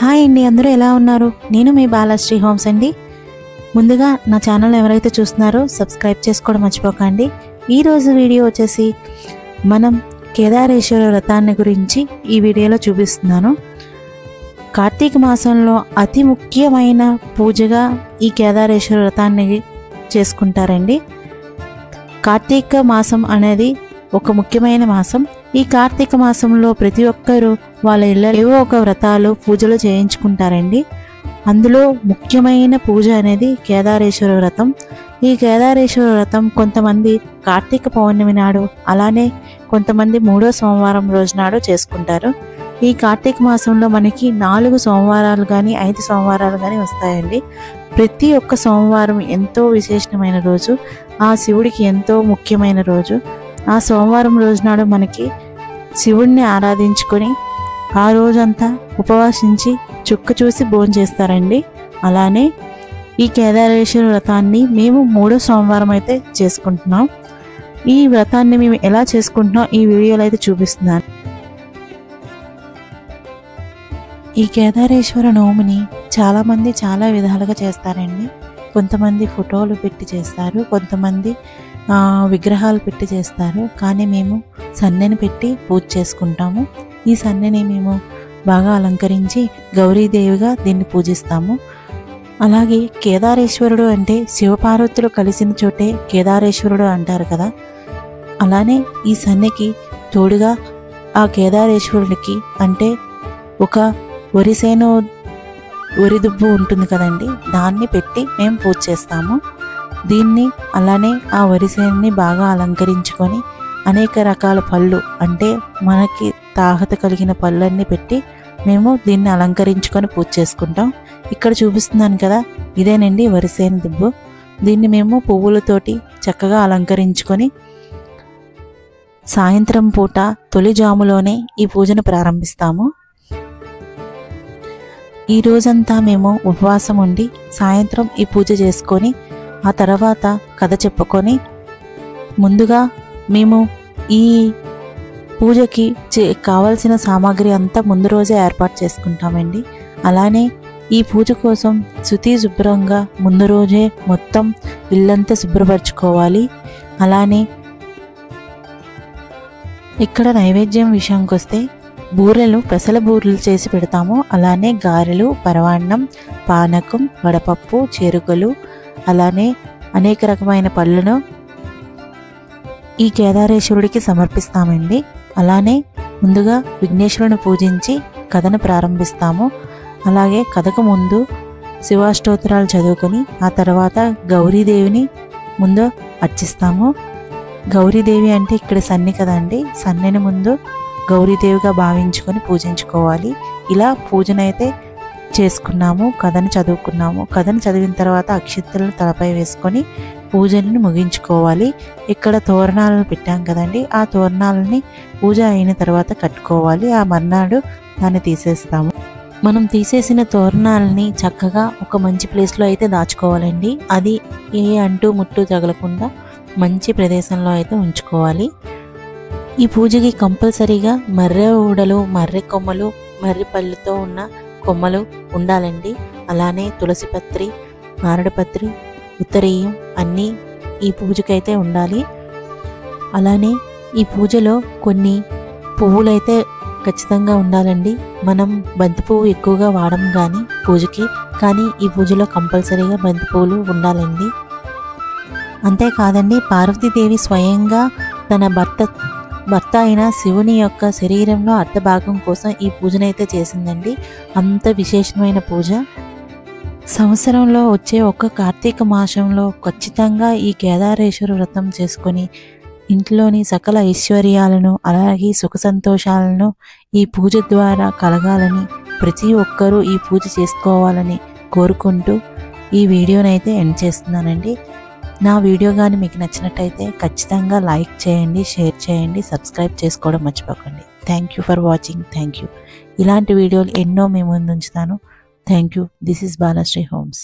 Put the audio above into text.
Hi అండి, అందరూ ఎలా ఉన్నారు? నేను మీ బాలశ్రీ హోమ్స్ అండి. ముందుగా నా ఛానల్ ఎవరైతే చూస్తున్నారో సబ్స్క్రైబ్ చేసుకోవడం మర్చిపోకండి. ఈరోజు వీడియో వచ్చేసి మనం కేదారేశ్వర వ్రతాన్ని గురించి ఈ వీడియోలో చూపిస్తున్నాను. కార్తీక మాసంలో అతి ముఖ్యమైన పూజగా ఈ కేదారేశ్వర వ్రతాన్ని చేసుకుంటారండి. కార్తీక మాసం అనేది ఒక ముఖ్యమైన మాసం. ఈ కార్తీక మాసంలో ప్రతి ఒక్కరూ వాళ్ళ ఇళ్ళలో ఏవో ఒక వ్రతాలు పూజలు చేయించుకుంటారండి. అందులో ముఖ్యమైన పూజ అనేది కేదారేశ్వర వ్రతం. ఈ కేదారేశ్వర వ్రతం కొంతమంది కార్తీక పౌర్ణమి నాడు, అలానే కొంతమంది 3వ సోమవారం రోజు నాడు చేసుకుంటారు. ఈ కార్తీక మాసంలో మనకి 4 సోమవారాలు కానీ 5 సోమవారాలు కానీ వస్తాయండి. ప్రతి ఒక్క సోమవారం ఎంతో విశేషమైన రోజు, ఆ శివుడికి ఎంతో ముఖ్యమైన రోజు. ఆ సోమవారం రోజు నాడు మనకి శివుడిని ఆరాధించుకొని ఆ రోజంతా ఉపవాసించి చుక్క చూసి భోజనం చేస్తారండి. అలానే ఈ కేదారేశ్వర వ్రతాన్ని మేము 3వ సోమవారం అయితే చేసుకుంటున్నాం. ఈ వ్రతాన్ని మేము ఎలా చేసుకుంటున్నాం ఈ వీడియోలో అయితే చూపిస్తున్నాను. ఈ కేదారేశ్వర నోముని చాలామంది చాలా విధాలుగా చేస్తారండి. కొంతమంది ఫోటోలు పెట్టి చేస్తారు, కొంతమంది విగ్రహాలు పెట్టి చేస్తారు. కానీ మేము సన్నెని పెట్టి పూజ చేసుకుంటాము. ఈ సన్నెని మేము బాగా అలంకరించి గౌరీదేవిగా దీన్ని పూజిస్తాము. అలాగే కేదారేశ్వరుడు అంటే శివపార్వతులు కలిసిన చోటే కేదారేశ్వరుడు అంటారు కదా. అలానే ఈ సన్నెకి తోడుగా ఆ కేదారేశ్వరుడికి అంటే ఒక వరిదుబ్బు ఉంటుంది కదండి, దాన్ని పెట్టి మేము పూజ చేస్తాము. దీన్ని అలానే ఆ వరిసేన్ని బాగా అలంకరించుకొని అనేక రకాల పళ్ళు అంటే మనకి తాహత కలిగిన పళ్ళన్నీ పెట్టి మేము దీన్ని అలంకరించుకొని పూజ చేసుకుంటాం. ఇక్కడ చూపిస్తున్నాను కదా, ఇదేనండి వరిసేను దుబ్బు. దీన్ని మేము పువ్వులతోటి చక్కగా అలంకరించుకొని సాయంత్రం పూట తొలి జాములోనే ఈ పూజను ప్రారంభిస్తాము. ఈ రోజంతా మేము ఉపవాసం ఉండి సాయంత్రం ఈ పూజ చేసుకొని ఆ తర్వాత కథ చెప్పుకొని ముందుగా మేము ఈ పూజకి కావాల్సిన సామాగ్రి అంతా ముందు రోజే ఏర్పాటు చేసుకుంటామండి. అలానే ఈ పూజ కోసం శుభ్రంగా ముందు రోజే మొత్తం ఇల్లంతా శుభ్రపరచుకోవాలి. అలానే ఇక్కడ నైవేద్యం విషయానికి వస్తే బూరెలు, పెసల బూరెలు చేసి పెడతాము. అలానే గారెలు, పరవాన్నం, పానకం, వడపప్పు, చెరుకులు, అలానే అనేక రకమైన పళ్ళను ఈ కేదారేశ్వరుడికి సమర్పిస్తామండి. అలానే ముందుగా విఘ్నేశ్వరుని పూజించి కథను ప్రారంభిస్తాము. అలాగే కథకు ముందు శివాష్టోత్తరాలు చదువుకొని ఆ తర్వాత గౌరీదేవిని ముందు అర్చిస్తాము. గౌరీదేవి అంటే ఇక్కడ సన్ని కదండి, సన్నిని ముందు గౌరీదేవిగా భావించుకొని పూజించుకోవాలి. ఇలా పూజనైతే చేసుకున్నాము, కథను చదువుకున్నాము. కథను చదివిన తర్వాత అక్షింతలను తలపై వేసుకొని పూజని ముగించుకోవాలి. ఇక్కడ తోరణాలను పెట్టాం కదండి, ఆ తోరణాలని పూజ అయిన తర్వాత కట్టుకోవాలి. ఆ మర్నాడు దాన్ని తీసేస్తాము. మనం తీసేసిన తోరణాలని చక్కగా ఒక మంచి ప్లేస్లో అయితే దాచుకోవాలండి. అది ఏ అంటూ ముట్టు తగలకుండా మంచి ప్రదేశంలో అయితే ఉంచుకోవాలి. ఈ పూజకి కంపల్సరీగా మర్రె ఊడలు, మర్రె కొమ్మలు, మర్రి పళ్ళుతో ఉన్న కొమ్మలు ఉండాలండి. అలానే తులసి పత్రి, నారడపత్రి, ఉత్తరీయం అన్నీ ఈ పూజకైతే ఉండాలి. అలానే ఈ పూజలో కొన్ని పువ్వులైతే ఖచ్చితంగా ఉండాలండి. మనం బంతి పువ్వు ఎక్కువగా వాడము కానీ పూజకి, కానీ ఈ పూజలో కంపల్సరీగా బంతి పువ్వులు ఉండాలండి. అంతేకాదండి, పార్వతీదేవి స్వయంగా తన భర్త అయిన శివుని యొక్క శరీరంలో అర్ధభాగం కోసం ఈ పూజనైతే చేసిందండి. అంత విశేషమైన పూజ. సంవత్సరంలో వచ్చే ఒక్క కార్తీక మాసంలో ఖచ్చితంగా ఈ కేదారేశ్వర వ్రతం చేసుకొని ఇంట్లోని సకల ఐశ్వర్యాలను అలాగే సుఖ సంతోషాలను ఈ పూజ ద్వారా కలగాలని ప్రతి ఒక్కరూ ఈ పూజ చేసుకోవాలని కోరుకుంటూ ఈ వీడియోనైతే ఎండ్ చేస్తున్నానండి. నా వీడియో కానీ మీకు నచ్చినట్టయితే ఖచ్చితంగా లైక్ చేయండి, షేర్ చేయండి, సబ్స్క్రైబ్ చేసుకోవడం మర్చిపోకండి. Thank you for watching. Thank you. ఇలాంటి వీడియోలు ఎన్నో మీ ముందు ఉంచుతాను. Thank you. This is Balasri homes.